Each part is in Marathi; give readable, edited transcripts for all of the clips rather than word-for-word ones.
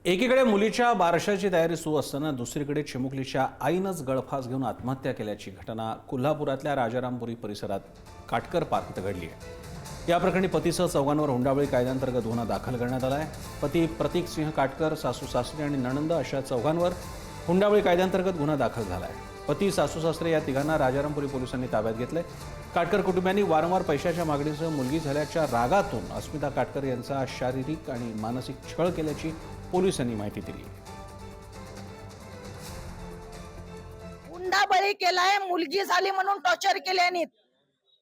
एकीकडे मुलीच्या बारशाची तयारी सुरू असताना दुसरीकडे चिमुकलीच्या आईनंच गळफास घेऊन आत्महत्या केल्याची घटना कोल्हापुरातल्या राजारामपुरी परिसरात काटकर पार्क इथं घडली आहे। या प्रकरणी पतीसह चौघांवर हुंडाबळी कायद्याअंतर्गत गुन्हा दाखल करण्यात आला आहे। पती प्रतीक सिंह काटकर, सासू सासरे आणि नणंद अशा चौघांवर हुंडाबळी कायद्याअंतर्गत गुन्हा दाखल झाला आहे। पती, सासू सासरे या तिघांना राजारामपुरी पोलिसांनी ताब्यात घेतले। काटकर कुटुंबियांनी वारंवार पैशाच्या मागणीसह मुलगी झाल्याच्या रागातून अस्मिता काटकर यांचा शारीरिक आणि मानसिक छळ केल्याची पोलिसांनी माहिती दिली। हुंडाबळी केलाय, मुलगी झाली म्हणून टॉर्चर केल्याने,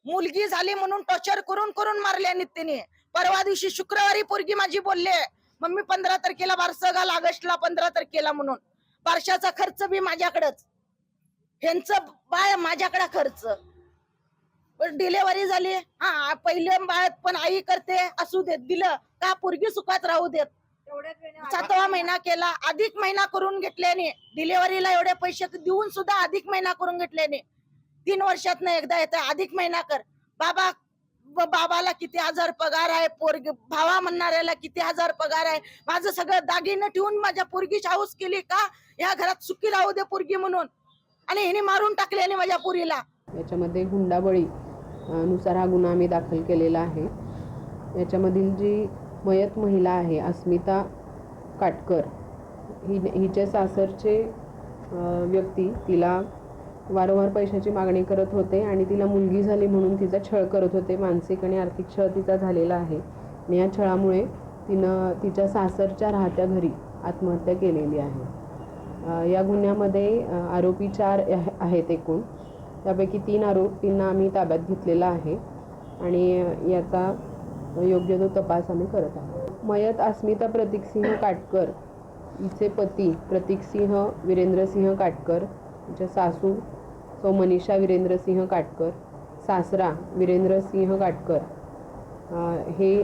मुलगी झाली म्हणून टॉर्चर करून करून मारल्याने तिने। परवा दिवशी शुक्रवारी पोरगी माझी बोलले, मम्मी 15 तारखेला बारसं घाल, ऑगस्टला 15 तारखेला म्हणून। बारशाचा खर्च बी माझ्याकडेच, ह्यांचं बाळ माझ्याकडे खर्च। डिलेवरी झाली, हा पहिले बाळ पण आई करते, असू देत, दिलं का पोरगी सुखात राहू देत। 7वा महिना केला, अधिक महिना करून घेतल्याने, डिलिव्हरीला एवढे पैसे देऊन सुद्धा अधिक महिना करून घेतल्याने। 3 वर्षातनं एकदा येतं अधिक महिना कर। बाबाला किती हजार पगार आहे, पोरगी भावा म्हणणाऱ्याला किती हजार पगार आहे। माझं सगळं दागिनं ठेवून माझ्या पोरगीची हाऊस केली का या घरात सुखी राहू दे पोरगी म्हणून, आणि हिने मारून टाकल्याने माझ्या पोरीला। याच्यामध्ये हुंडाबळी नुसार हा गुन्हा आम्ही दाखल केलेला आहे। याच्यामधील जी मयत महिला आहे अस्मिता काटकर, हिचे सासरचे व्यक्ती तिला वारंवार पैशाची मागणी करत होते आणि तिला मुलगी झाली म्हणून तिचा छळ करत होते। मानसिक आणि आर्थिक छळ तिचा झालेला आहे आणि या छळामुळे तिनं तिच्या सासरच्या राहत्या घरी आत्महत्या केलेली आहे। या गुन्ह्यामध्ये आरोपी 4 आहेत एकूण, त्यापैकी 3 आरोपींना आम्ही ताब्यात घेतलेला आहे आणि याचा योग्य तो तपास आम्ही करत आहोत। मयत अस्मिता प्रतीक सिंह काटकर, हिचे पती प्रतीक सिंह वीरेंद्र सिंह काटकर, तिच्या सासू सौ मनीषा वीरेंद्र सिंह काटकर, सासरा वीरेंद्र सिंह काटकर हे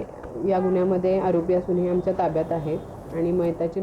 या गुन्ह्यामध्ये आरोपी असून हे आमच्या ताब्यात आहेत आणि मयताची